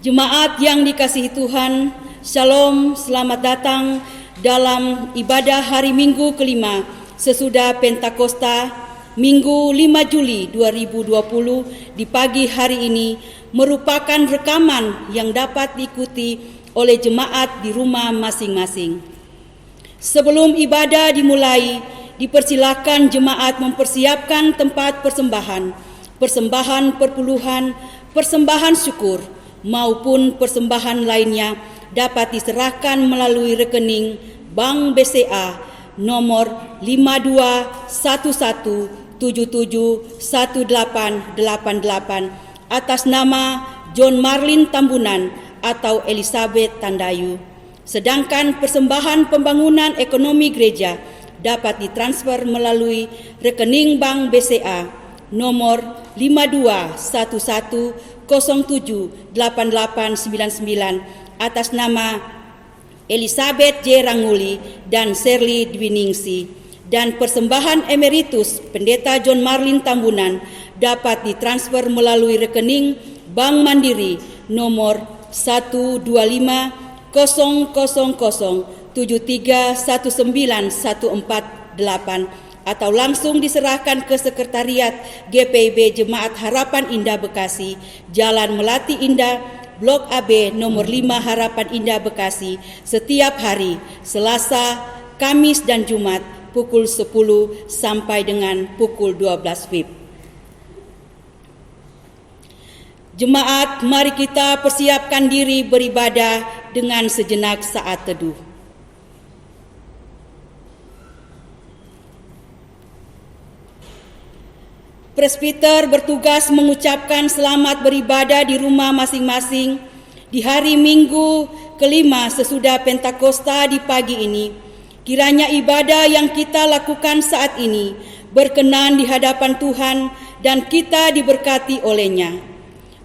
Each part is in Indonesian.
Jemaat yang dikasihi Tuhan, Shalom, selamat datang dalam ibadah hari Minggu kelima sesudah Pentakosta, Minggu 5 Juli 2020 di pagi hari ini merupakan rekaman yang dapat diikuti oleh jemaat di rumah masing-masing. Sebelum ibadah dimulai, dipersilakan jemaat mempersiapkan tempat persembahan, persembahan perpuluhan, persembahan syukur, maupun persembahan lainnya dapat diserahkan melalui rekening Bank BCA nomor 5211771888 atas nama John Marlin Tambunan atau Elizabeth Tandayu. Sedangkan persembahan pembangunan ekonomi gereja dapat ditransfer melalui rekening Bank BCA nomor 5211078899 atas nama Elizabeth J. Ranguli dan Shirley Dwiningsi, dan persembahan emeritus Pendeta John Marlin Tambunan dapat ditransfer melalui rekening Bank Mandiri nomor 1250073191448 atau langsung diserahkan ke Sekretariat GPIB Jemaat Harapan Indah Bekasi, Jalan Melati Indah, Blok AB nomor 5 Harapan Indah Bekasi setiap hari Selasa, Kamis dan Jumat pukul 10 sampai dengan pukul 12 WIB. Jemaat, mari kita persiapkan diri beribadah dengan sejenak saat teduh. Presbiter bertugas mengucapkan selamat beribadah di rumah masing-masing di hari Minggu kelima sesudah Pentakosta di pagi ini. Kiranya ibadah yang kita lakukan saat ini berkenan di hadapan Tuhan dan kita diberkati olehnya.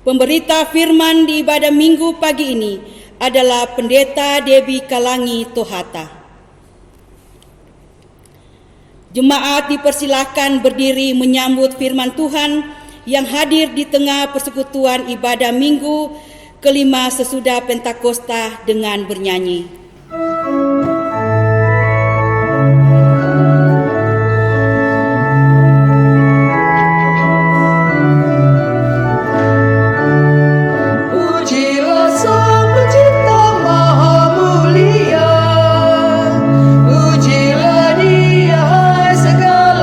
Pemberita firman di ibadah Minggu pagi ini adalah Pendeta Debbie Kalangi Tohata. Jemaat dipersilahkan berdiri menyambut firman Tuhan yang hadir di tengah persekutuan ibadah Minggu kelima sesudah Pentakosta dengan bernyanyi. Segala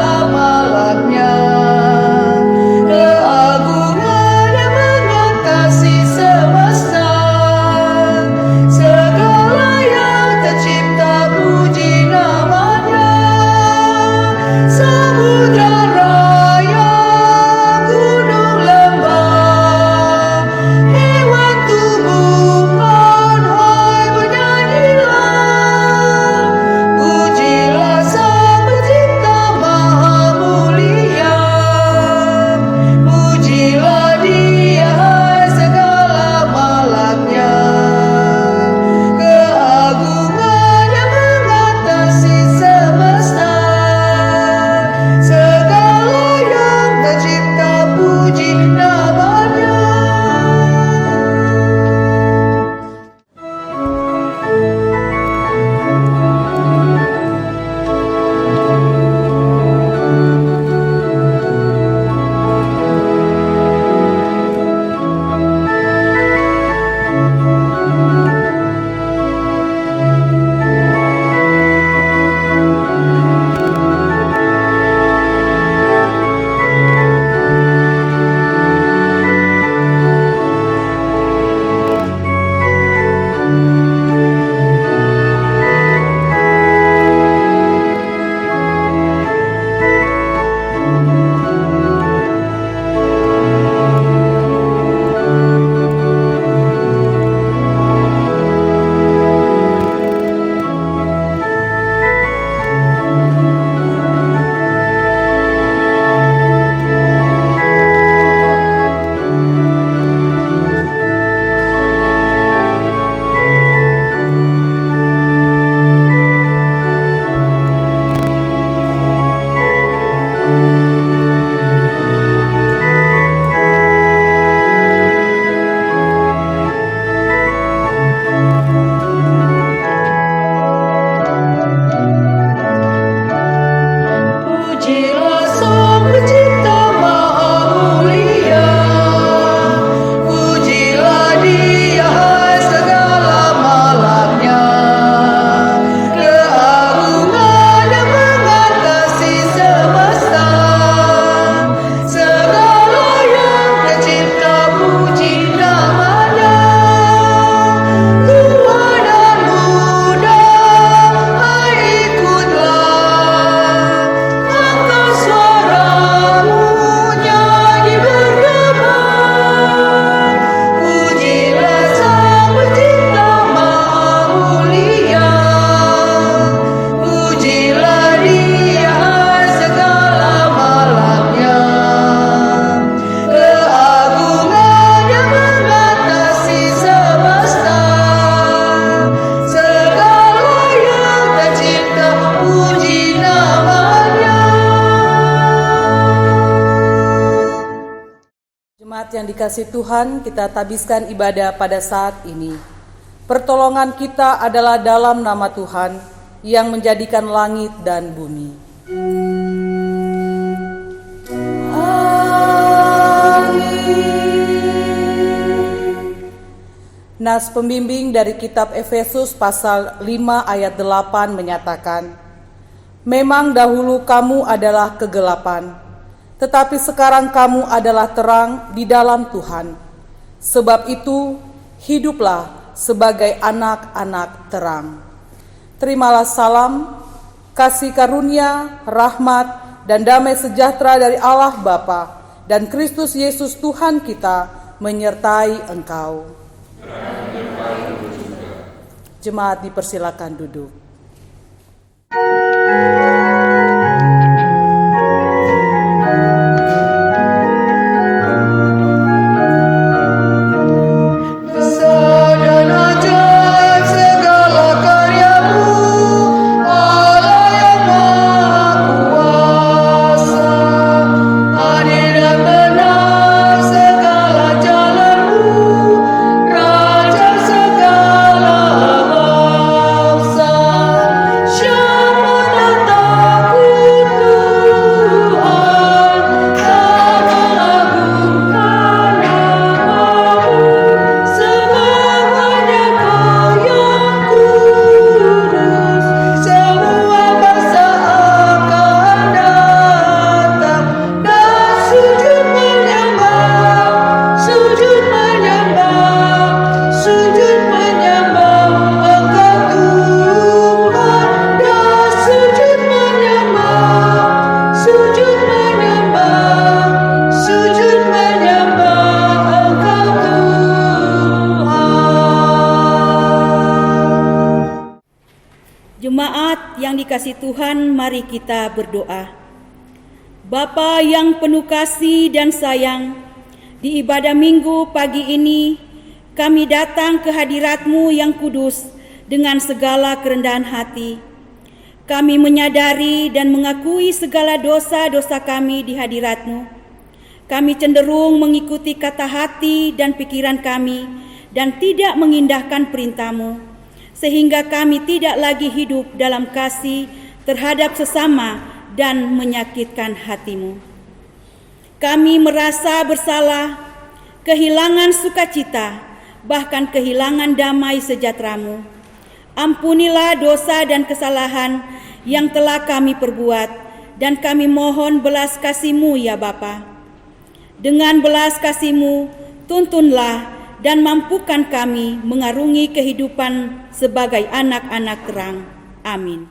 dikasih Tuhan, kita tabiskan ibadah pada saat ini. Pertolongan kita adalah dalam nama Tuhan yang menjadikan langit dan bumi. Nas pembimbing dari kitab Efesus pasal 5 ayat 8 menyatakan, "Memang dahulu kamu adalah kegelapan, tetapi sekarang kamu adalah terang di dalam Tuhan. Sebab itu, hiduplah sebagai anak-anak terang." Terimalah salam, kasih karunia, rahmat, dan damai sejahtera dari Allah Bapa dan Kristus Yesus Tuhan kita menyertai engkau. Jemaat dipersilakan duduk. Jemaat yang dikasihi Tuhan, mari kita berdoa. Bapa yang penuh kasih dan sayang, di ibadah minggu pagi ini, kami datang ke hadirat-Mu yang kudus dengan segala kerendahan hati. Kami menyadari dan mengakui segala dosa-dosa kami di hadirat-Mu. Kami cenderung mengikuti kata hati dan pikiran kami dan tidak mengindahkan perintah-Mu, sehingga kami tidak lagi hidup dalam kasih terhadap sesama dan menyakitkan hati-Mu. Kami merasa bersalah, kehilangan sukacita, bahkan kehilangan damai sejahtera-Mu. Ampunilah dosa dan kesalahan yang telah kami perbuat, dan kami mohon belas kasih-Mu ya Bapa. Dengan belas kasih-Mu, tuntunlah dan mampukan kami mengarungi kehidupan sebagai anak-anak terang. Amin.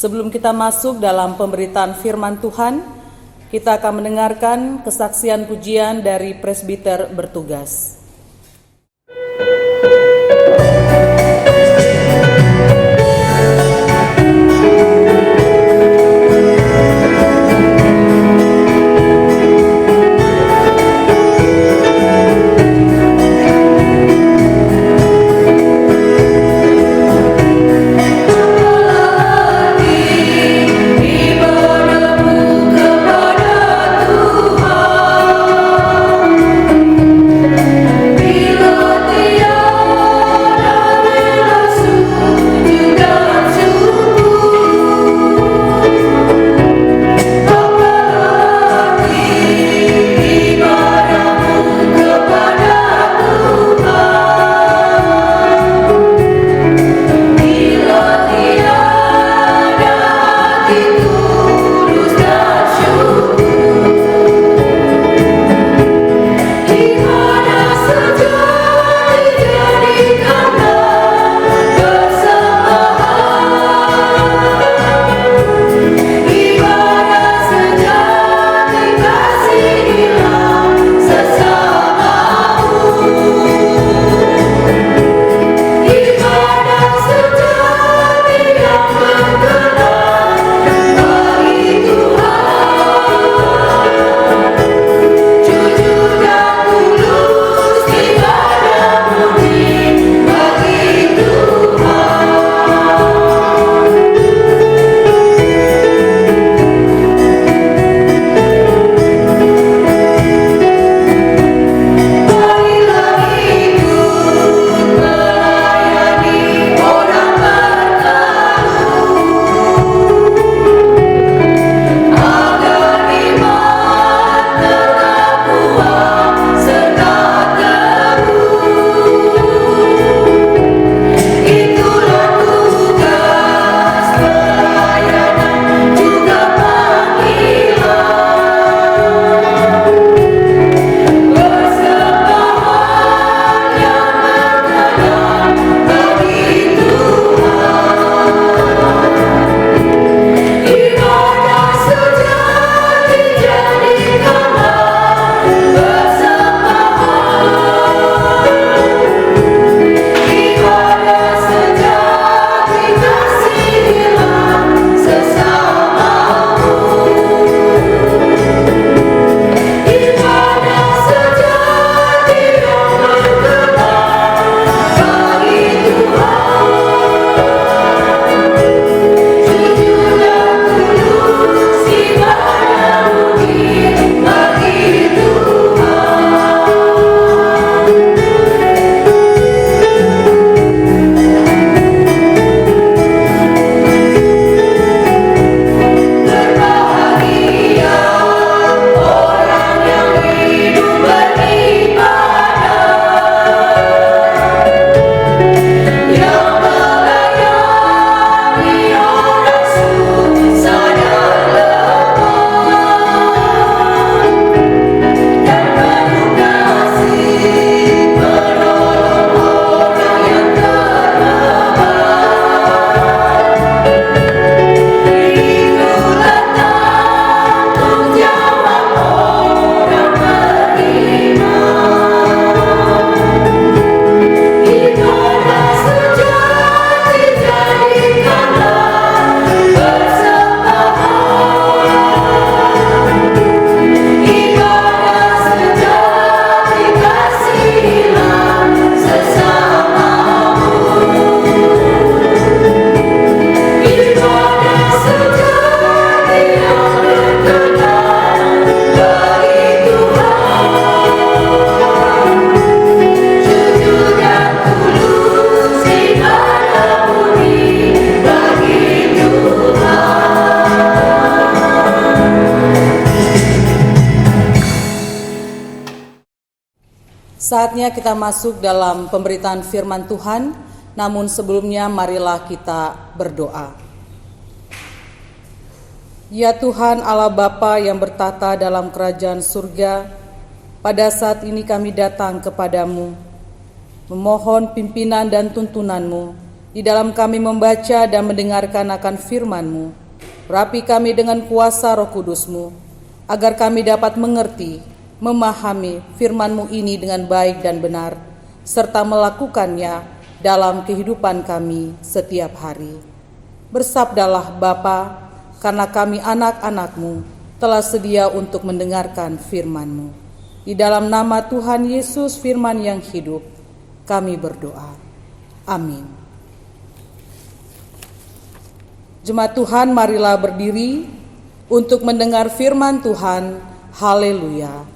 Sebelum kita masuk dalam pemberitaan firman Tuhan, kita akan mendengarkan kesaksian pujian dari presbiter bertugas. Bila Saatnya kita masuk dalam pemberitaan firman Tuhan, namun sebelumnya marilah kita berdoa. Ya Tuhan Allah Bapa yang bertata dalam kerajaan surga, pada saat ini kami datang kepadamu, memohon pimpinan dan tuntunan-Mu di dalam kami membaca dan mendengarkan akan firman-Mu. Rapi kami dengan kuasa Roh Kudus-Mu, agar kami dapat mengerti, memahami firman-Mu ini dengan baik dan benar, serta melakukannya dalam kehidupan kami setiap hari. Bersabdalah Bapa, karena kami anak-anak-Mu telah sedia untuk mendengarkan firman-Mu. Di dalam nama Tuhan Yesus firman yang hidup, kami berdoa. Amin. Jemaat Tuhan, marilah berdiri untuk mendengar firman Tuhan. Haleluya.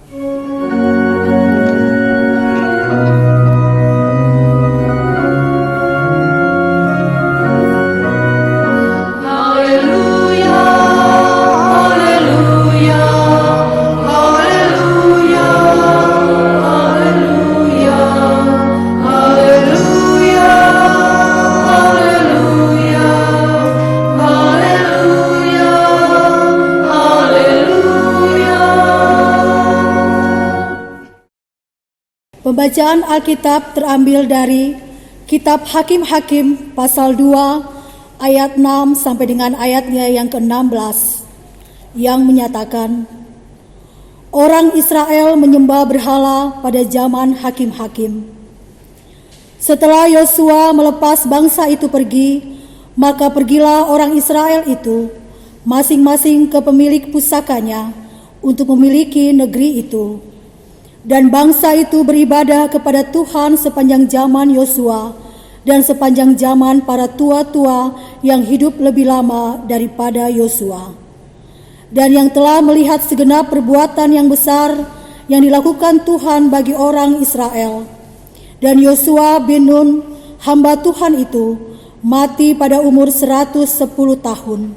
Pembacaan Alkitab terambil dari Kitab Hakim-Hakim pasal 2 ayat 6 sampai dengan ayatnya yang ke-16 yang menyatakan, orang Israel menyembah berhala pada zaman hakim-hakim. Setelah Yosua melepas bangsa itu pergi, maka pergilah orang Israel itu masing-masing ke pemilik pusakanya untuk memiliki negeri itu. Dan bangsa itu beribadah kepada Tuhan sepanjang zaman Yosua dan sepanjang zaman para tua-tua yang hidup lebih lama daripada Yosua, dan yang telah melihat segenap perbuatan yang besar yang dilakukan Tuhan bagi orang Israel. Dan Yosua bin Nun, hamba Tuhan itu, mati pada umur 110 tahun.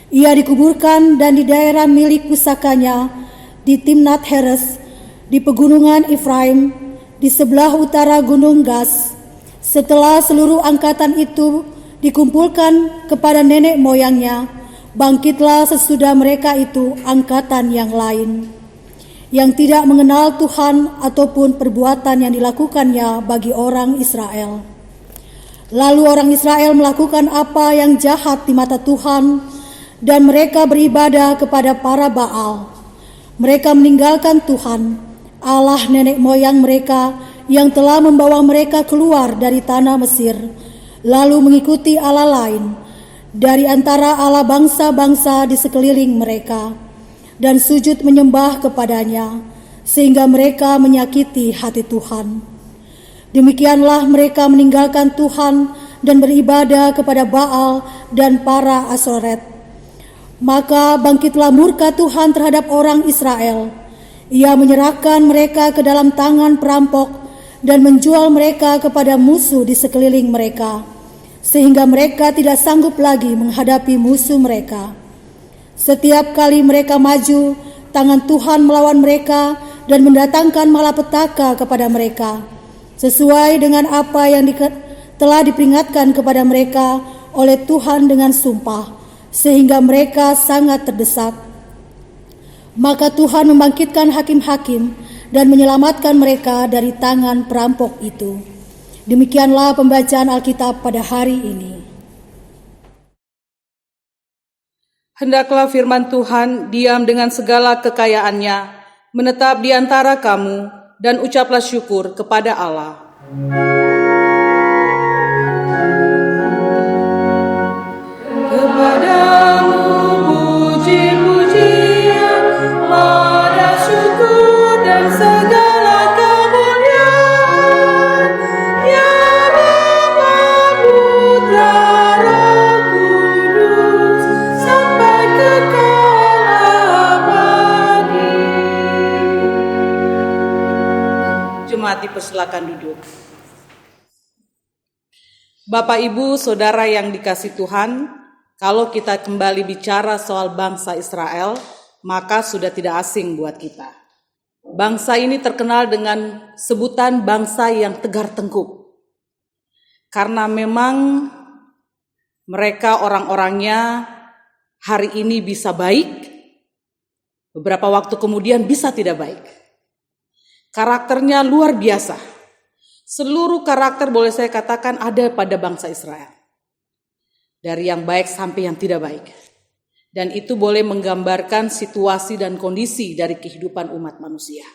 Ia dikuburkan dan di daerah milik pusakanya di Timnat Heres, di pegunungan Efraim, di sebelah utara Gunung Gas. Setelah seluruh angkatan itu dikumpulkan kepada nenek moyangnya, bangkitlah sesudah mereka itu angkatan yang lain, yang tidak mengenal Tuhan ataupun perbuatan yang dilakukannya bagi orang Israel. Lalu orang Israel melakukan apa yang jahat di mata Tuhan, dan mereka beribadah kepada para Baal. Mereka meninggalkan Tuhan, Allah nenek moyang mereka yang telah membawa mereka keluar dari tanah Mesir, lalu mengikuti Allah lain dari antara Allah bangsa-bangsa di sekeliling mereka, dan sujud menyembah kepadanya, sehingga mereka menyakiti hati Tuhan. Demikianlah mereka meninggalkan Tuhan dan beribadah kepada Baal dan para Asoret. Maka bangkitlah murka Tuhan terhadap orang Israel. Ia menyerahkan mereka ke dalam tangan perampok dan menjual mereka kepada musuh di sekeliling mereka, sehingga mereka tidak sanggup lagi menghadapi musuh mereka. Setiap kali mereka maju, tangan Tuhan melawan mereka dan mendatangkan malapetaka kepada mereka, sesuai dengan apa yang telah diperingatkan kepada mereka oleh Tuhan dengan sumpah, sehingga mereka sangat terdesak. Maka Tuhan membangkitkan hakim-hakim dan menyelamatkan mereka dari tangan perampok itu. Demikianlah pembacaan Alkitab pada hari ini. Hendaklah firman Tuhan diam dengan segala kekayaannya, menetap di antara kamu, dan ucaplah syukur kepada Allah. Kepadamu puji-pujian, pada syukur dan segala kemuliaan, ya Bapa, Putra, Roh Kudus, sampai kekal abadi. Jemaat dipersilakan duduk. Bapak, Ibu, Saudara yang dikasihi Tuhan, kalau kita kembali bicara soal bangsa Israel, maka sudah tidak asing buat kita. Bangsa ini terkenal dengan sebutan bangsa yang tegar tengkuk. Karena memang mereka orang-orangnya hari ini bisa baik, beberapa waktu kemudian bisa tidak baik. Karakternya luar biasa. Seluruh karakter boleh saya katakan ada pada bangsa Israel. Dari yang baik sampai yang tidak baik. Dan itu boleh menggambarkan situasi dan kondisi dari kehidupan umat manusia.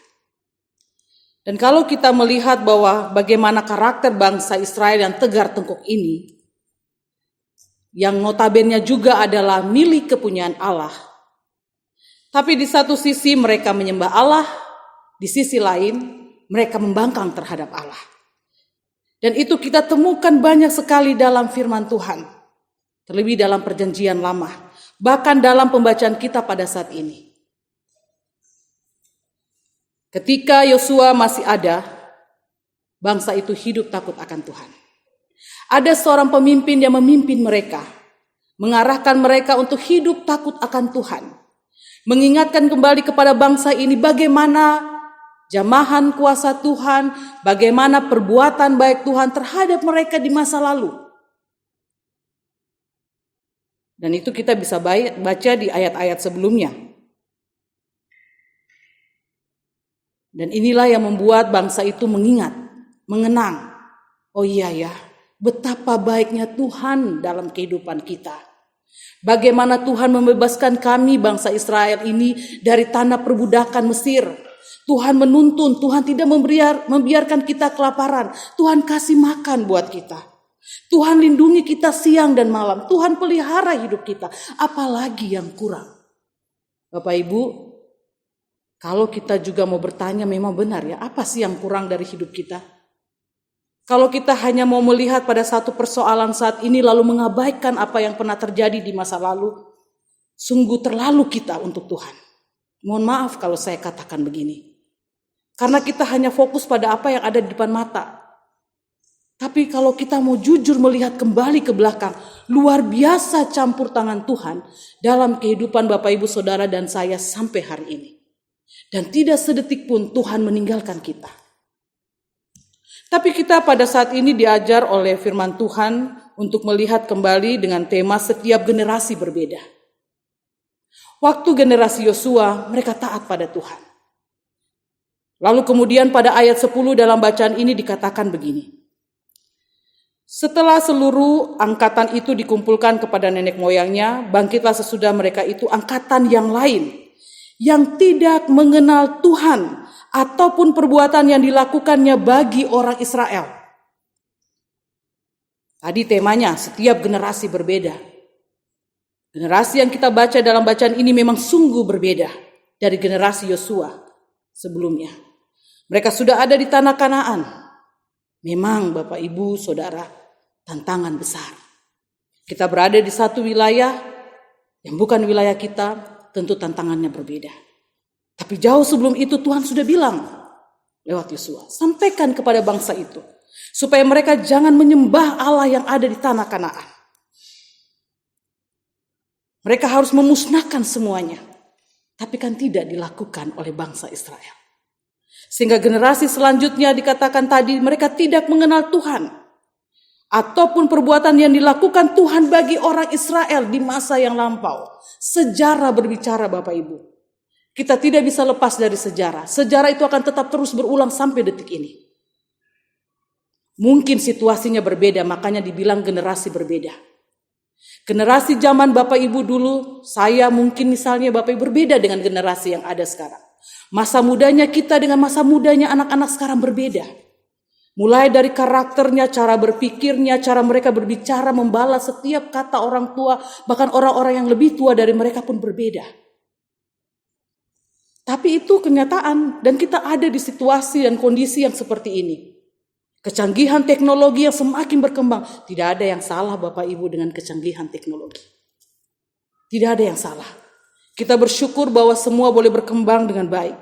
Dan kalau kita melihat bahwa bagaimana karakter bangsa Israel yang tegar tengkuk ini, yang notabene juga adalah milik kepunyaan Allah. Tapi di satu sisi mereka menyembah Allah, di sisi lain mereka membangkang terhadap Allah. Dan itu kita temukan banyak sekali dalam firman Tuhan, terlebih dalam perjanjian lama. Bahkan dalam pembacaan kita pada saat ini. Ketika Yosua masih ada, bangsa itu hidup takut akan Tuhan. Ada seorang pemimpin yang memimpin mereka, mengarahkan mereka untuk hidup takut akan Tuhan. Mengingatkan kembali kepada bangsa ini bagaimana jamahan kuasa Tuhan, bagaimana perbuatan baik Tuhan terhadap mereka di masa lalu. Dan itu kita bisa baca di ayat-ayat sebelumnya. Dan inilah yang membuat bangsa itu mengingat, mengenang. Oh iya ya, betapa baiknya Tuhan dalam kehidupan kita. Bagaimana Tuhan membebaskan kami bangsa Israel ini dari tanah perbudakan Mesir. Tuhan menuntun, Tuhan tidak membiarkan kita kelaparan. Tuhan kasih makan buat kita. Tuhan lindungi kita siang dan malam. Tuhan pelihara hidup kita. Apalagi yang kurang? Bapak Ibu, kalau kita juga mau bertanya memang benar ya, apa sih yang kurang dari hidup kita? Kalau kita hanya mau melihat pada satu persoalan saat ini lalu mengabaikan apa yang pernah terjadi di masa lalu, sungguh terlalu kita untuk Tuhan. Mohon maaf kalau saya katakan begini. Karena kita hanya fokus pada apa yang ada di depan mata. Tapi kalau kita mau jujur melihat kembali ke belakang, luar biasa campur tangan Tuhan dalam kehidupan Bapak Ibu Saudara dan saya sampai hari ini. Dan tidak sedetik pun Tuhan meninggalkan kita. Tapi kita pada saat ini diajar oleh firman Tuhan untuk melihat kembali dengan tema setiap generasi berbeda. Waktu generasi Yosua, mereka taat pada Tuhan. Lalu kemudian pada ayat 10 dalam bacaan ini dikatakan begini. Setelah seluruh angkatan itu dikumpulkan kepada nenek moyangnya, bangkitlah sesudah mereka itu angkatan yang lain, yang tidak mengenal Tuhan, ataupun perbuatan yang dilakukannya bagi orang Israel. Tadi temanya, setiap generasi berbeda. Generasi yang kita baca dalam bacaan ini memang sungguh berbeda dari generasi Yosua sebelumnya. Mereka sudah ada di tanah Kanaan. Memang Bapak Ibu Saudara, tantangan besar. Kita berada di satu wilayah yang bukan wilayah kita, tentu tantangannya berbeda. Tapi jauh sebelum itu Tuhan sudah bilang lewat Yosua, sampaikan kepada bangsa itu supaya mereka jangan menyembah Allah yang ada di tanah Kanaan. Mereka harus memusnahkan semuanya. Tapi kan tidak dilakukan oleh bangsa Israel. Sehingga generasi selanjutnya dikatakan tadi mereka tidak mengenal Tuhan. Ataupun perbuatan yang dilakukan Tuhan bagi orang Israel di masa yang lampau. Sejarah berbicara Bapak Ibu. Kita tidak bisa lepas dari sejarah. Sejarah itu akan tetap terus berulang sampai detik ini. Mungkin situasinya berbeda, makanya dibilang generasi berbeda. Generasi zaman Bapak Ibu dulu, saya mungkin misalnya Bapak Ibu berbeda dengan generasi yang ada sekarang. Masa mudanya kita dengan masa mudanya anak-anak sekarang berbeda. Mulai dari karakternya, cara berpikirnya, cara mereka berbicara, membalas setiap kata orang tua, bahkan orang-orang yang lebih tua dari mereka pun berbeda. Tapi itu kenyataan dan kita ada di situasi dan kondisi yang seperti ini. Kecanggihan teknologi yang semakin berkembang. Tidak ada yang salah Bapak Ibu dengan kecanggihan teknologi. Tidak ada yang salah. Kita bersyukur bahwa semua boleh berkembang dengan baik.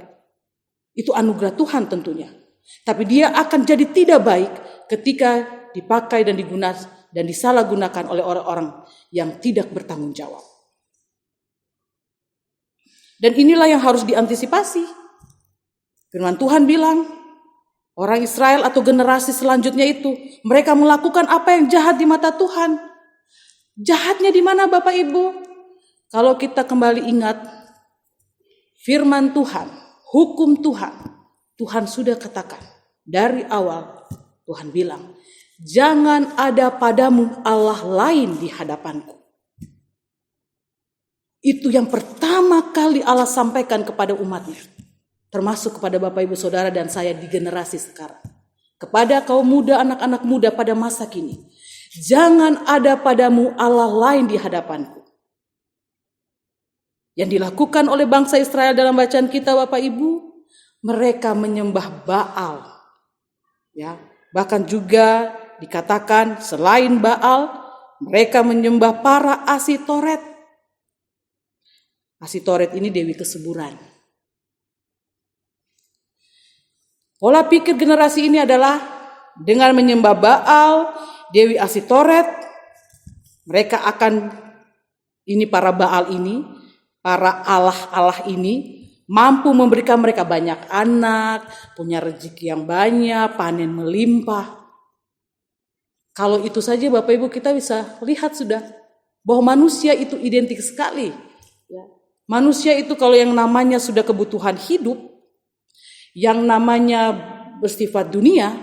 Itu anugerah Tuhan tentunya. Tapi dia akan jadi tidak baik ketika dipakai dan digunakan dan disalahgunakan oleh orang-orang yang tidak bertanggung jawab. Dan inilah yang harus diantisipasi. Firman Tuhan bilang, orang Israel atau generasi selanjutnya itu, mereka melakukan apa yang jahat di mata Tuhan. Jahatnya di mana Bapak Ibu? Kalau kita kembali ingat, firman Tuhan, hukum Tuhan, Tuhan sudah katakan dari awal. Tuhan bilang, jangan ada padamu Allah lain di hadapanku. Itu yang pertama kali Allah sampaikan kepada umatnya. Termasuk kepada Bapak Ibu Saudara dan saya di generasi sekarang. Kepada kaum muda, anak-anak muda pada masa kini. Jangan ada padamu Allah lain di hadapanku. Yang dilakukan oleh bangsa Israel dalam bacaan kita Bapak Ibu, mereka menyembah Baal. Ya, bahkan juga dikatakan selain Baal, mereka menyembah para Asitoret. Asitoret ini dewi kesuburan. Pola pikir generasi ini adalah dengan menyembah Baal, dewi Asitoret, mereka akan, ini para Baal ini, para Allah-Allah ini, mampu memberikan mereka banyak anak, punya rezeki yang banyak, panen melimpah. Kalau itu saja Bapak Ibu kita bisa lihat sudah, bahwa manusia itu identik sekali. Manusia itu kalau yang namanya sudah kebutuhan hidup, yang namanya bersifat dunia,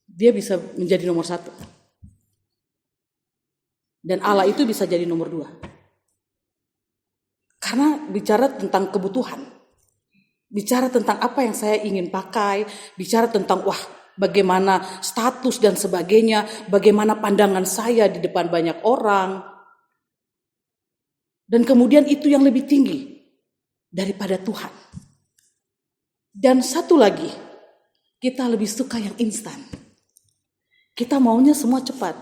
dia bisa menjadi nomor 1. Dan Allah itu bisa jadi nomor 2. Karena bicara tentang kebutuhan, bicara tentang apa yang saya ingin pakai, bicara tentang bagaimana status dan sebagainya, bagaimana pandangan saya di depan banyak orang. Dan kemudian itu yang lebih tinggi daripada Tuhan. Dan satu lagi, kita lebih suka yang instan. Kita maunya semua cepat.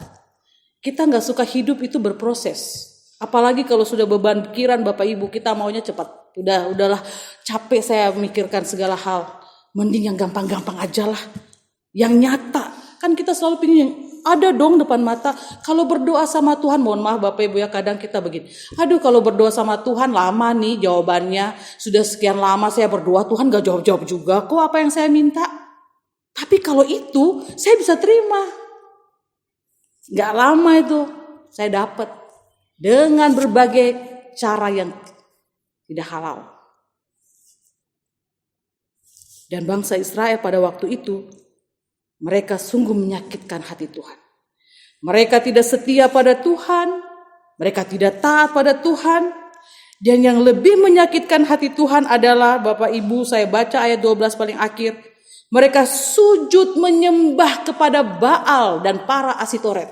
Kita gak suka hidup itu berproses. Apalagi kalau sudah beban pikiran Bapak Ibu, kita maunya cepat. Udahlah, capek saya memikirkan segala hal. Mending yang gampang-gampang aja lah. Yang nyata. Kan kita selalu pengen yang ada dong depan mata. Kalau berdoa sama Tuhan, mohon maaf Bapak Ibu ya, kadang kita begini. Aduh, kalau berdoa sama Tuhan lama nih jawabannya. Sudah sekian lama saya berdoa, Tuhan gak jawab-jawab juga kok apa yang saya minta. Tapi kalau itu saya bisa terima. Gak lama itu saya dapat. Dengan berbagai cara yang tidak halal. Dan bangsa Israel pada waktu itu, mereka sungguh menyakitkan hati Tuhan. Mereka tidak setia pada Tuhan. Mereka tidak taat pada Tuhan. Dan yang lebih menyakitkan hati Tuhan adalah, Bapak Ibu saya baca ayat 12 paling akhir. Mereka sujud menyembah kepada Baal dan para Asitoret.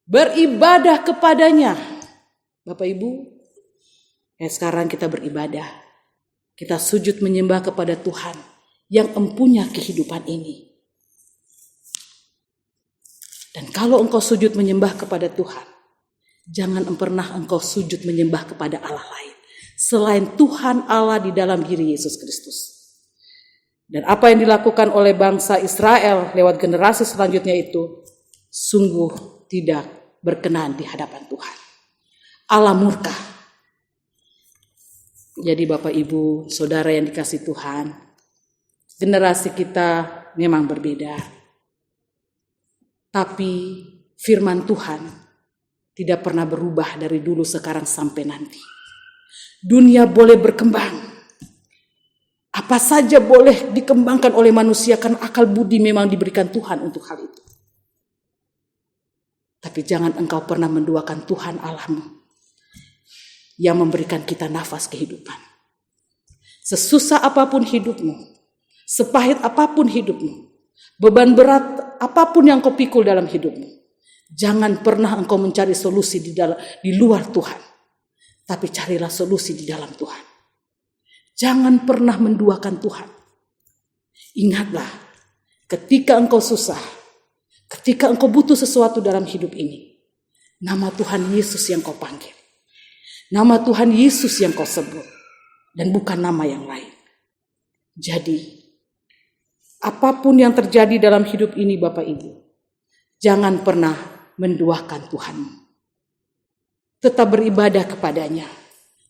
Beribadah kepadanya. Bapak Ibu, sekarang kita beribadah. Kita sujud menyembah kepada Tuhan yang empunya kehidupan ini. Dan kalau engkau sujud menyembah kepada Tuhan, jangan pernah engkau sujud menyembah kepada Allah lain selain Tuhan Allah di dalam diri Yesus Kristus. Dan apa yang dilakukan oleh bangsa Israel lewat generasi selanjutnya itu sungguh tidak berkenan di hadapan Tuhan. Allah murka. Jadi Bapak Ibu, Saudara yang dikasihi Tuhan, generasi kita memang berbeda. Tapi firman Tuhan tidak pernah berubah dari dulu, sekarang, sampai nanti. Dunia boleh berkembang. Apa saja boleh dikembangkan oleh manusia karena akal budi memang diberikan Tuhan untuk hal itu. Tapi jangan engkau pernah menduakan Tuhan Allahmu yang memberikan kita nafas kehidupan. Sesusah apapun hidupmu, sepahit apapun hidupmu, beban berat apapun yang kau pikul dalam hidupmu, jangan pernah engkau mencari solusi di luar Tuhan, tapi carilah solusi di dalam Tuhan. Jangan pernah menduakan Tuhan. Ingatlah, ketika engkau susah, ketika engkau butuh sesuatu dalam hidup ini, nama Tuhan Yesus yang kau panggil. Nama Tuhan Yesus yang kau sebut. Dan bukan nama yang lain. Jadi, apapun yang terjadi dalam hidup ini Bapak Ibu, jangan pernah menduakan Tuhanmu. Tetap beribadah kepadanya.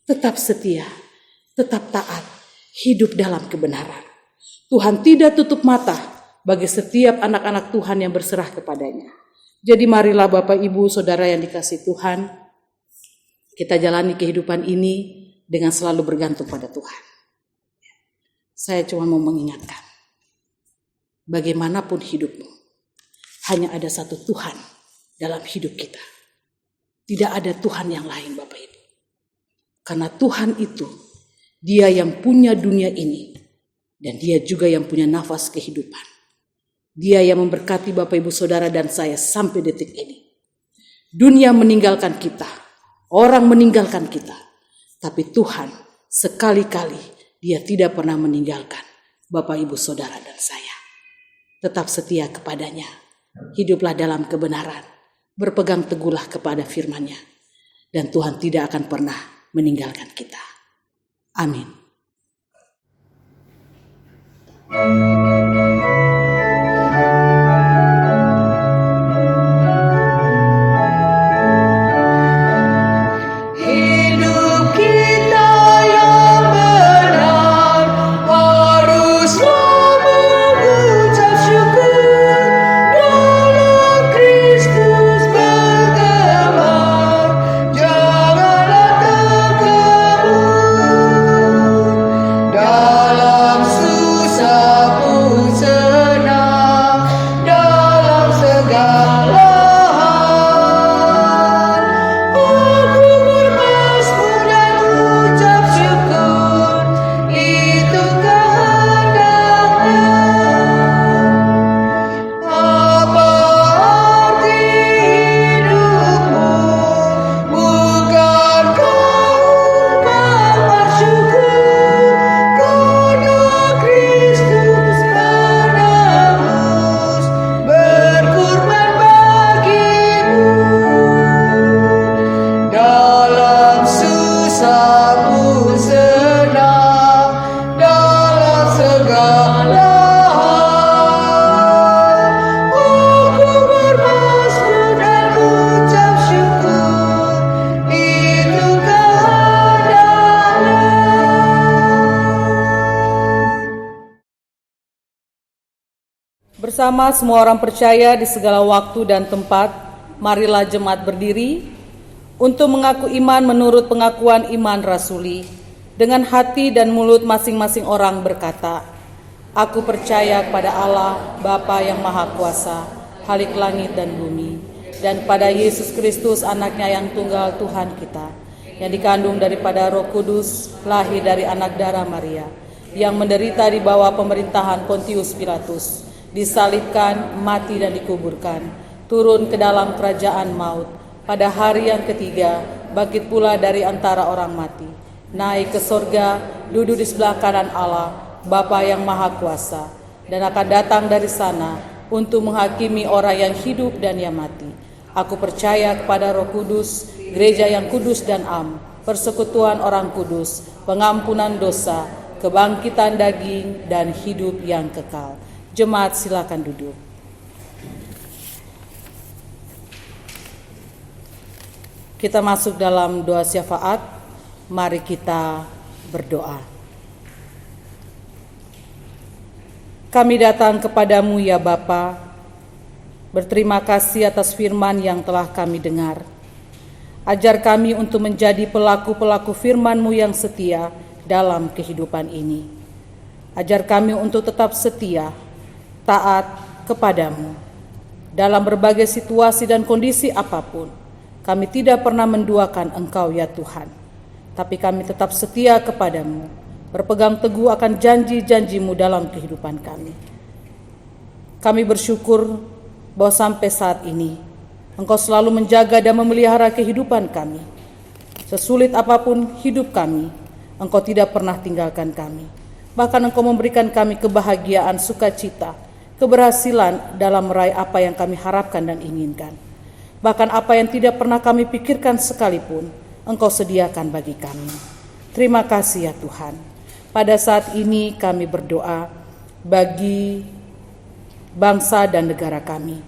Tetap setia. Tetap taat. hidup dalam kebenaran. Tuhan tidak tutup mata bagi setiap anak-anak Tuhan yang berserah kepadanya. Jadi marilah Bapak Ibu Saudara yang dikasihi Tuhan, kita jalani kehidupan ini dengan selalu bergantung pada Tuhan. Saya cuma mau mengingatkan, bagaimanapun hidupmu, hanya ada satu Tuhan dalam hidup kita. Tidak ada Tuhan yang lain Bapak Ibu. Karena Tuhan itu, Dia yang punya dunia ini, dan Dia juga yang punya nafas kehidupan. Dia yang memberkati Bapak Ibu Saudara dan saya sampai detik ini. Dunia meninggalkan kita, orang meninggalkan kita, tapi Tuhan sekali-kali Dia tidak pernah meninggalkan Bapak Ibu Saudara dan saya. Tetap setia kepadanya, hiduplah dalam kebenaran, berpegang teguhlah kepada firman-Nya, dan Tuhan tidak akan pernah meninggalkan kita. Amin. Bersama semua orang percaya di segala waktu dan tempat, marilah jemaat berdiri untuk mengaku iman menurut pengakuan iman rasuli. Dengan hati dan mulut masing-masing orang berkata, "Aku percaya kepada Allah, Bapa yang Maha Kuasa, Khalik langit dan bumi, dan pada Yesus Kristus anaknya yang tunggal Tuhan kita, yang dikandung daripada Roh Kudus, lahir dari anak darah Maria, yang menderita di bawah pemerintahan Pontius Pilatus, disalibkan, mati dan dikuburkan, turun ke dalam kerajaan maut, pada hari yang ketiga bangkit pula dari antara orang mati, naik ke sorga, duduk di sebelah kanan Allah, Bapa yang Maha Kuasa, dan akan datang dari sana untuk menghakimi orang yang hidup dan yang mati. Aku percaya kepada Roh Kudus, gereja yang kudus dan am, persekutuan orang kudus, pengampunan dosa, kebangkitan daging, dan hidup yang kekal." Jemaat silakan duduk. Kita masuk dalam doa syafaat. Mari kita berdoa. Kami datang kepadamu ya Bapa, berterima kasih atas firman yang telah kami dengar. Ajar kami untuk menjadi pelaku-pelaku firman-Mu yang setia dalam kehidupan ini. Ajar kami untuk tetap setia, taat kepadamu. Dalam berbagai situasi dan kondisi apapun, kami tidak pernah menduakan Engkau ya Tuhan. Tapi kami tetap setia kepadamu, berpegang teguh akan janji-janji-Mu dalam kehidupan kami. Kami bersyukur bahwa sampai saat ini, Engkau selalu menjaga dan memelihara kehidupan kami. Sesulit apapun hidup kami, Engkau tidak pernah tinggalkan kami. Bahkan Engkau memberikan kami kebahagiaan, sukacita, keberhasilan dalam meraih apa yang kami harapkan dan inginkan. Bahkan apa yang tidak pernah kami pikirkan sekalipun, Engkau sediakan bagi kami. Terima kasih ya Tuhan. Pada saat ini kami berdoa bagi bangsa dan negara kami.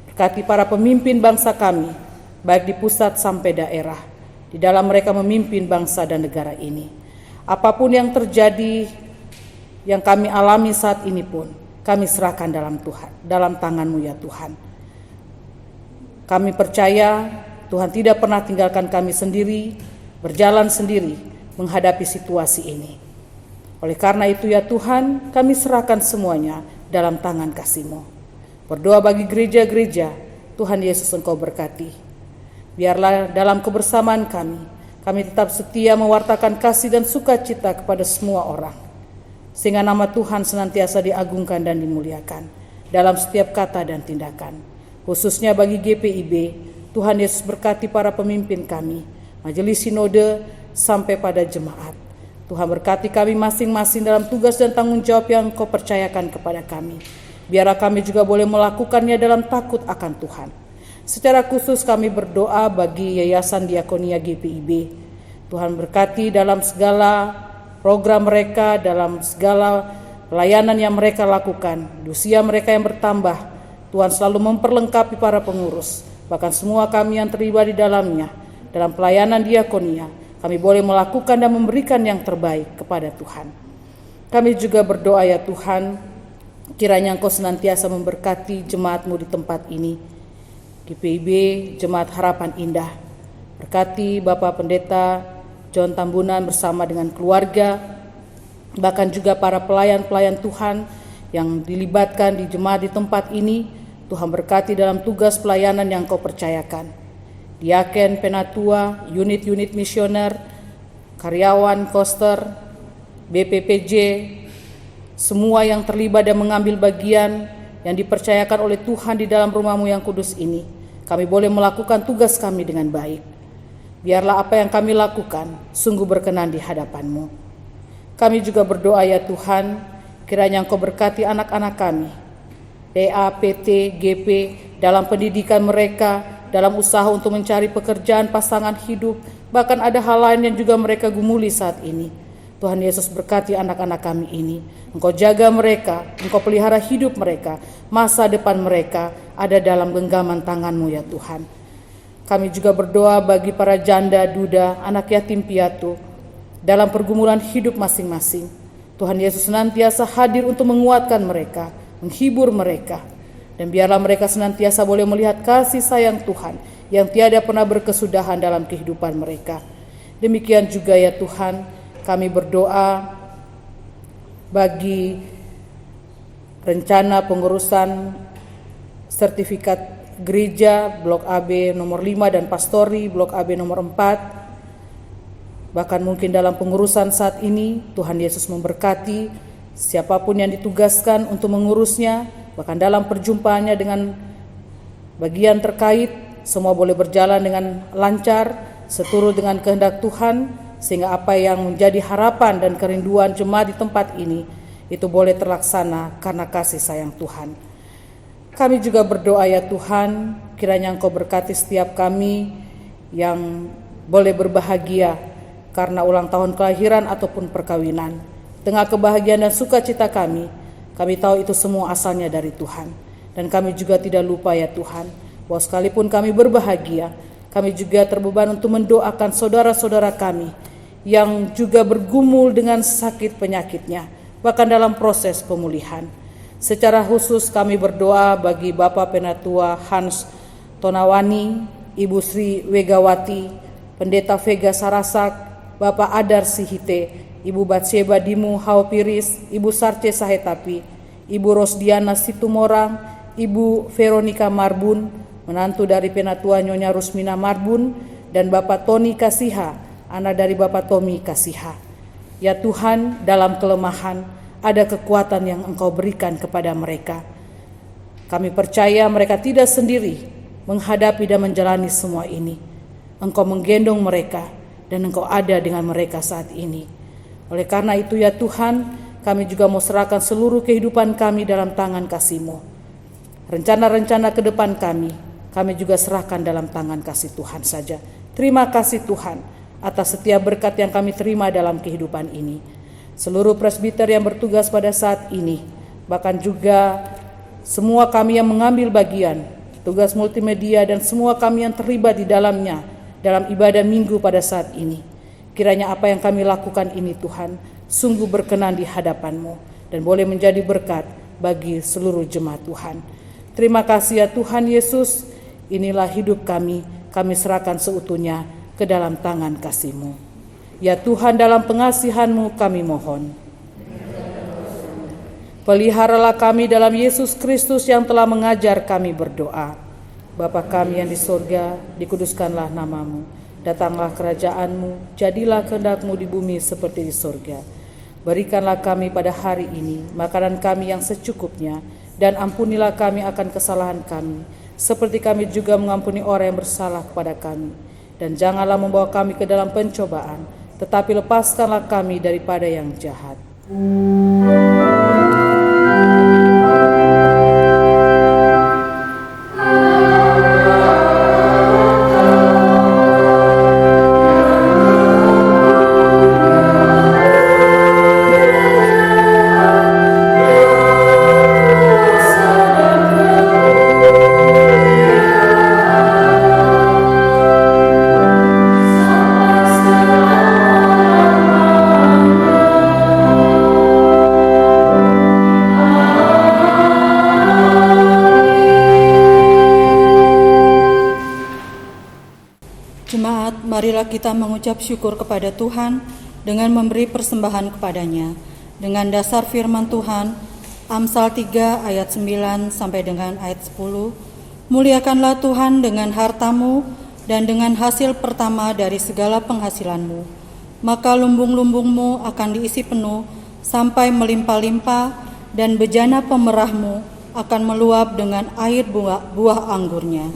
Berkati para pemimpin bangsa kami, baik di pusat sampai daerah, di dalam mereka memimpin bangsa dan negara ini. Apapun yang terjadi yang kami alami saat ini pun kami serahkan dalam tangan-Mu ya Tuhan. Kami percaya Tuhan tidak pernah tinggalkan kami sendiri, berjalan sendiri menghadapi situasi ini. Oleh karena itu ya Tuhan, kami serahkan semuanya dalam tangan kasih-Mu. Berdoa bagi gereja-gereja, Tuhan Yesus Engkau berkati. Biarlah dalam kebersamaan kami tetap setia mewartakan kasih dan sukacita kepada semua orang, sehingga nama Tuhan senantiasa diagungkan dan dimuliakan dalam setiap kata dan tindakan. Khususnya bagi GPIB, Tuhan Yesus berkati para pemimpin kami, majelis sinode sampai pada jemaat. Tuhan berkati kami masing-masing dalam tugas dan tanggung jawab yang Engkau percayakan kepada kami. Biarlah kami juga boleh melakukannya dalam takut akan Tuhan. Secara khusus kami berdoa bagi Yayasan Diakonia GPIB. Tuhan berkati dalam segala program mereka, dalam segala pelayanan yang mereka lakukan. Di usia mereka yang bertambah, Tuhan selalu memperlengkapi para pengurus, bahkan semua kami yang terlibat di dalamnya. Dalam pelayanan diakonia, kami boleh melakukan dan memberikan yang terbaik kepada Tuhan. Kami juga berdoa ya Tuhan, kiranya Engkau senantiasa memberkati jemaat-Mu di tempat ini. GPIB Jemaat Harapan Indah, berkati Bapak Pendeta John Tambunan bersama dengan keluarga, bahkan juga para pelayan-pelayan Tuhan yang dilibatkan di jemaat di tempat ini. Tuhan berkati dalam tugas pelayanan yang Kau percayakan. Diaken, penatua, unit-unit misioner, karyawan koster, BPPJ, semua yang terlibat dan mengambil bagian yang dipercayakan oleh Tuhan di dalam rumah-Mu yang kudus ini, kami boleh melakukan tugas kami dengan baik. Biarlah apa yang kami lakukan sungguh berkenan di hadapan-Mu. Kami juga berdoa ya Tuhan, kiranya Engkau berkati anak-anak kami, PA, PT, GP, dalam pendidikan mereka, dalam usaha untuk mencari pekerjaan, pasangan hidup, bahkan ada hal lain yang juga mereka gumuli saat ini. Tuhan Yesus berkati anak-anak kami ini. Engkau jaga mereka, Engkau pelihara hidup mereka, masa depan mereka ada dalam genggaman tangan-Mu ya Tuhan. Kami juga berdoa bagi para janda, duda, anak yatim piatu dalam pergumulan hidup masing-masing. Tuhan Yesus senantiasa hadir untuk menguatkan mereka, menghibur mereka, dan biarlah mereka senantiasa boleh melihat kasih sayang Tuhan yang tiada pernah berkesudahan dalam kehidupan mereka. Demikian juga ya Tuhan, kami berdoa bagi rencana pengurusan sertifikat gereja Blok AB nomor 5 dan pastori Blok AB nomor 4. Bahkan mungkin dalam pengurusan saat ini Tuhan Yesus memberkati siapapun yang ditugaskan untuk mengurusnya, bahkan dalam perjumpaannya dengan bagian terkait, semua boleh berjalan dengan lancar, seturut dengan kehendak Tuhan, sehingga apa yang menjadi harapan dan kerinduan jemaat di tempat ini, itu boleh terlaksana karena kasih sayang Tuhan. Kami juga berdoa ya Tuhan, kiranya Engkau berkati setiap kami yang boleh berbahagia karena ulang tahun kelahiran ataupun perkawinan. Tengah kebahagiaan dan sukacita kami tahu itu semua asalnya dari Tuhan. Dan kami juga tidak lupa ya Tuhan, bahwa sekalipun kami berbahagia, kami juga terbeban untuk mendoakan saudara-saudara kami yang juga bergumul dengan sakit penyakitnya, bahkan dalam proses pemulihan. Secara khusus kami berdoa bagi Bapak Penatua Hans Tonawani, Ibu Sri Wegawati, Pendeta Vega Sarasak, Bapak Adar Sihite, Ibu Batseba Dimu Haupiris, Ibu Sarce Sahetapi, Ibu Rosdiana Situmorang, Ibu Veronica Marbun, menantu dari Penatua Nyonya Rusmina Marbun, dan Bapak Tony Kasiha, anak dari Bapak Tommy Kasiha. Ya Tuhan, dalam kelemahan ada kekuatan yang Engkau berikan kepada mereka. Kami percaya mereka tidak sendiri menghadapi dan menjalani semua ini. Engkau menggendong mereka dan Engkau ada dengan mereka saat ini. Oleh karena itu ya Tuhan, kami juga mau serahkan seluruh kehidupan kami dalam tangan kasih-Mu. Rencana-rencana ke depan kami juga serahkan dalam tangan kasih Tuhan saja. Terima kasih Tuhan atas setiap berkat yang kami terima dalam kehidupan ini. Seluruh presbiter yang bertugas pada saat ini, bahkan juga semua kami yang mengambil bagian, tugas multimedia dan semua kami yang terlibat di dalamnya, dalam ibadah minggu pada saat ini. Kiranya apa yang kami lakukan ini Tuhan, sungguh berkenan di hadapan-Mu. dan boleh menjadi berkat bagi seluruh jemaat Tuhan. Terima kasih ya Tuhan Yesus, inilah hidup kami serahkan seutuhnya ke dalam tangan kasih-Mu. Ya Tuhan, dalam pengasihan-Mu kami mohon. Peliharalah kami dalam Yesus Kristus yang telah mengajar kami berdoa. Bapa kami yang di surga, dikuduskanlah nama-Mu. Datanglah kerajaan-Mu, jadilah kehendak-Mu di bumi seperti di surga. Berikanlah kami pada hari ini makanan kami yang secukupnya, dan ampunilah kami akan kesalahan kami, seperti kami juga mengampuni orang yang bersalah kepada kami. Dan janganlah membawa kami ke dalam pencobaan, tetapi lepaskanlah kami daripada yang jahat. Jemaat, marilah kita mengucap syukur kepada Tuhan dengan memberi persembahan kepadanya. Dengan dasar firman Tuhan, Amsal 3 ayat 9 sampai dengan ayat 10, muliakanlah Tuhan dengan hartamu dan dengan hasil pertama dari segala penghasilanmu. Maka lumbung-lumbungmu akan diisi penuh sampai melimpah-limpah, dan bejana pemerahmu akan meluap dengan air buah anggurnya.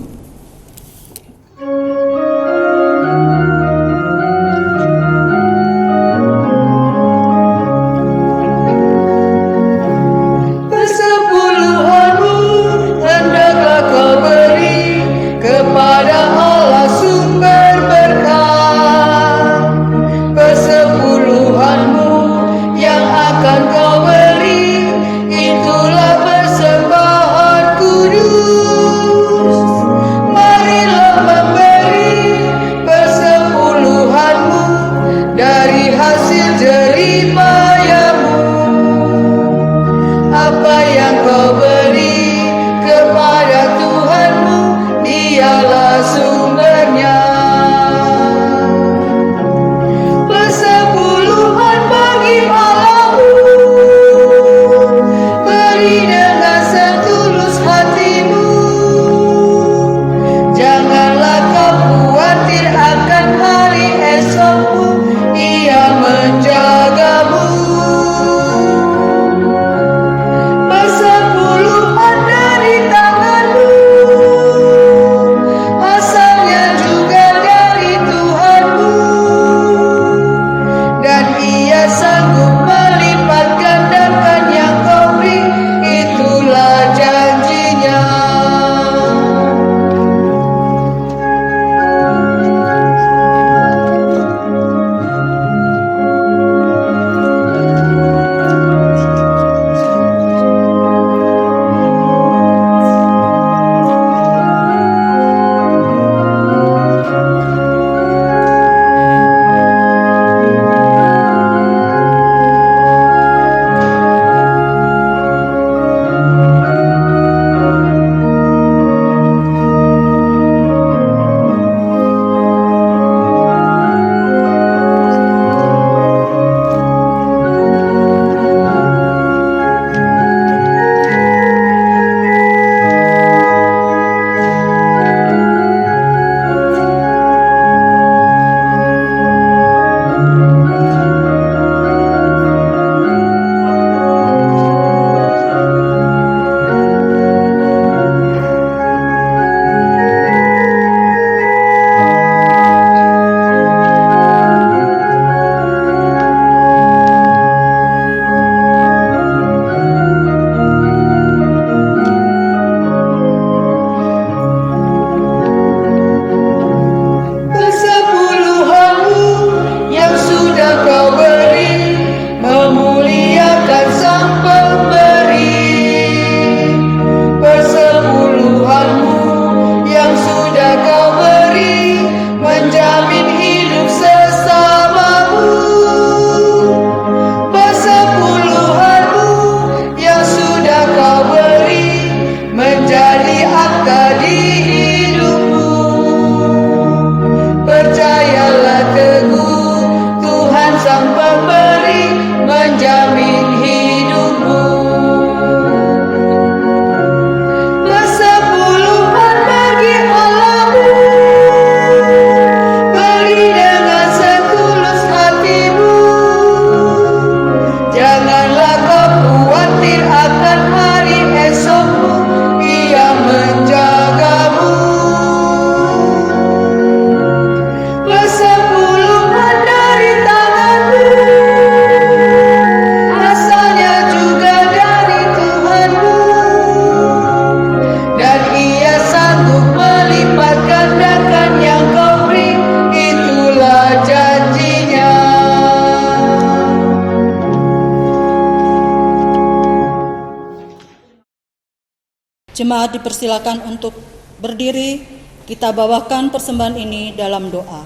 Jemaat dipersilakan untuk berdiri. Kita bawakan persembahan ini dalam doa.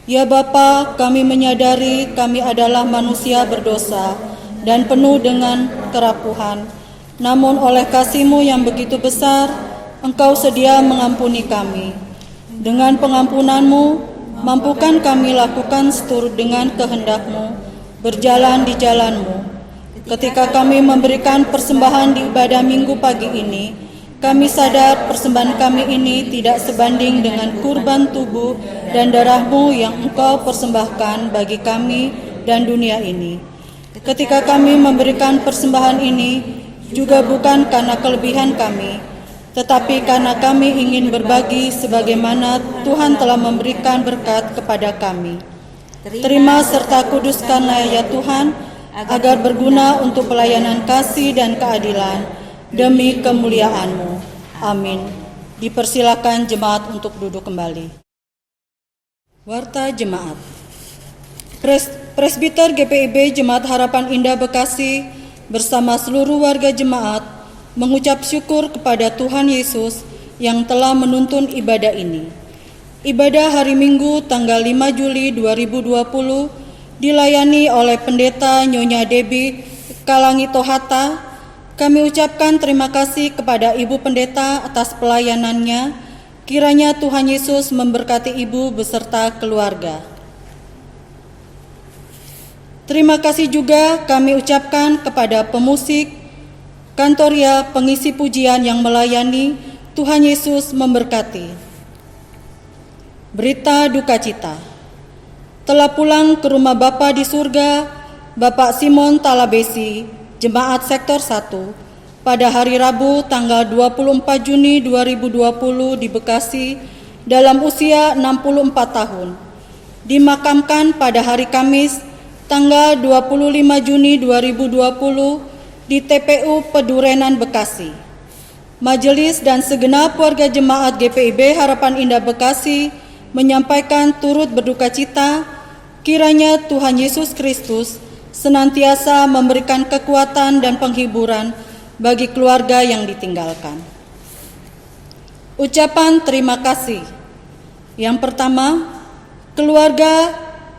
Ya Bapa, kami menyadari kami adalah manusia berdosa dan penuh dengan kerapuhan. Namun oleh kasih-Mu yang begitu besar, Engkau sedia mengampuni kami. Dengan pengampunan-Mu, mampukan kami lakukan seturut dengan kehendak-Mu, berjalan di jalan-Mu. Ketika kami memberikan persembahan di ibadah minggu pagi ini, kami sadar persembahan kami ini tidak sebanding dengan kurban tubuh dan darah-Mu yang Engkau persembahkan bagi kami dan dunia ini. Ketika kami memberikan persembahan ini, juga bukan karena kelebihan kami, tetapi karena kami ingin berbagi sebagaimana Tuhan telah memberikan berkat kepada kami. Terima serta kuduskanlah ya Tuhan, agar berguna untuk pelayanan kasih dan keadilan, demi kemuliaan-Mu. Amin. Dipersilakan jemaat untuk duduk kembali. Warta Jemaat. Presbiter GPIB Jemaat Harapan Indah Bekasi bersama seluruh warga jemaat mengucap syukur kepada Tuhan Yesus yang telah menuntun ibadah ini. Ibadah hari Minggu tanggal 5 Juli 2020 dilayani oleh Pendeta Nyonya Debbie Kalangito Hatta. Kami ucapkan terima kasih kepada Ibu Pendeta atas pelayanannya. Kiranya Tuhan Yesus memberkati Ibu beserta keluarga. Terima kasih juga kami ucapkan kepada pemusik, kantoria, pengisi pujian yang melayani. Tuhan Yesus memberkati. Berita duka cita. Telah pulang ke rumah Bapa di surga, Bapak Simon Talabesi, Jemaat Sektor 1, pada hari Rabu tanggal 24 Juni 2020 di Bekasi dalam usia 64 tahun. Dimakamkan pada hari Kamis tanggal 25 Juni 2020 di TPU Pedurenan Bekasi. Majelis dan segenap warga jemaat GPIB Harapan Indah Bekasi menyampaikan turut berduka cita. Kiranya Tuhan Yesus Kristus senantiasa memberikan kekuatan dan penghiburan bagi keluarga yang ditinggalkan. Ucapan terima kasih. Yang pertama, keluarga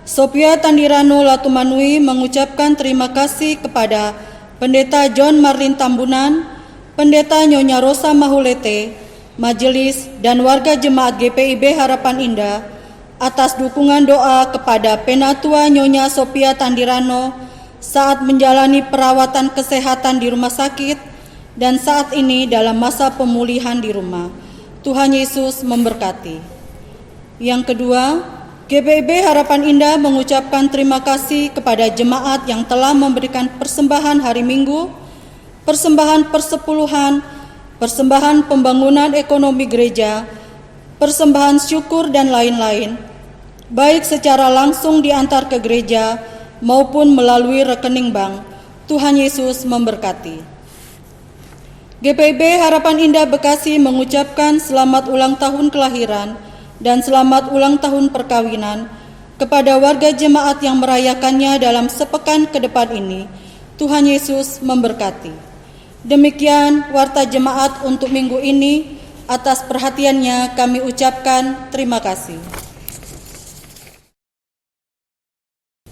Sophia Tandirano Latumanui mengucapkan terima kasih kepada Pendeta John Marlin Tambunan, Pendeta Nyonya Rosa Mahulete, majelis dan warga jemaat GPIB Harapan Indah atas dukungan doa kepada Penatua Nyonya Sophia Tandirano saat menjalani perawatan kesehatan di rumah sakit dan saat ini dalam masa pemulihan di rumah. Tuhan Yesus memberkati. Yang kedua, GPIB Harapan Indah mengucapkan terima kasih kepada jemaat yang telah memberikan persembahan hari Minggu, persembahan persepuluhan, persembahan pembangunan ekonomi gereja, persembahan syukur dan lain-lain, baik secara langsung diantar ke gereja maupun melalui rekening bank. Tuhan Yesus memberkati. GPIB Harapan Indah Bekasi mengucapkan selamat ulang tahun kelahiran dan selamat ulang tahun perkawinan kepada warga jemaat yang merayakannya dalam sepekan ke depan ini. Tuhan Yesus memberkati. Demikian warta jemaat untuk minggu ini. Atas perhatiannya kami ucapkan terima kasih.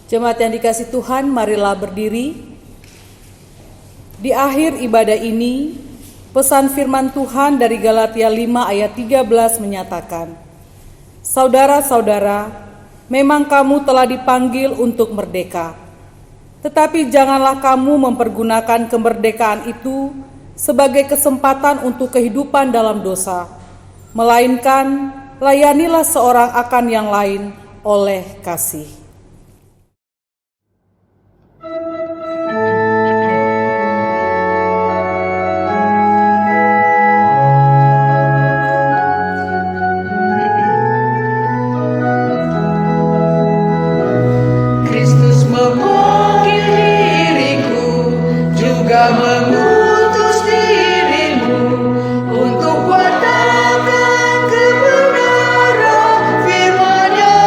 Jemaat yang dikasihi Tuhan, marilah berdiri. Di akhir ibadah ini, pesan firman Tuhan dari Galatia 5 ayat 13 menyatakan, "Saudara-saudara, memang kamu telah dipanggil untuk merdeka. Tetapi janganlah kamu mempergunakan kemerdekaan itu sebagai kesempatan untuk kehidupan dalam dosa, melainkan layanilah seorang akan yang lain oleh kasih." Mengutus dirimu untuk katakan kebenaran firman-Nya.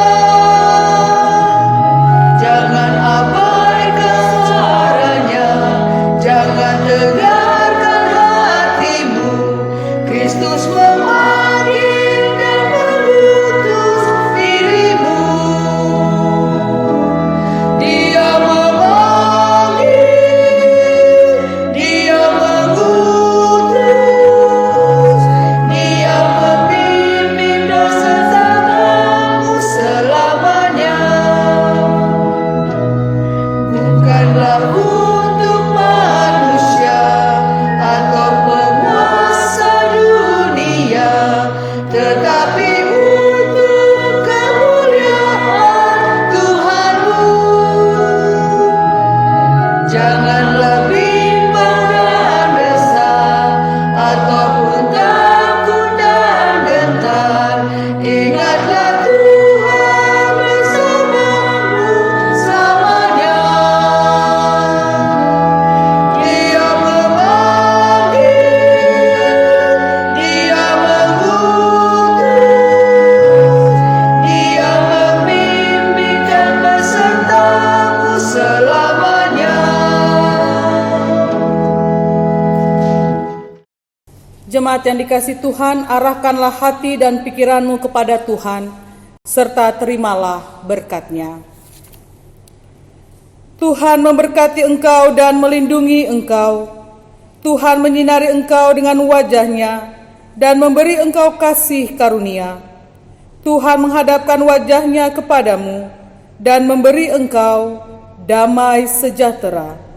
Jemaat yang dikasihi Tuhan, arahkanlah hati dan pikiranmu kepada Tuhan, serta terimalah berkat-Nya. Tuhan memberkati engkau dan melindungi engkau. Tuhan menyinari engkau dengan wajah-Nya dan memberi engkau kasih karunia. Tuhan menghadapkan wajah-Nya kepadamu dan memberi engkau damai sejahtera.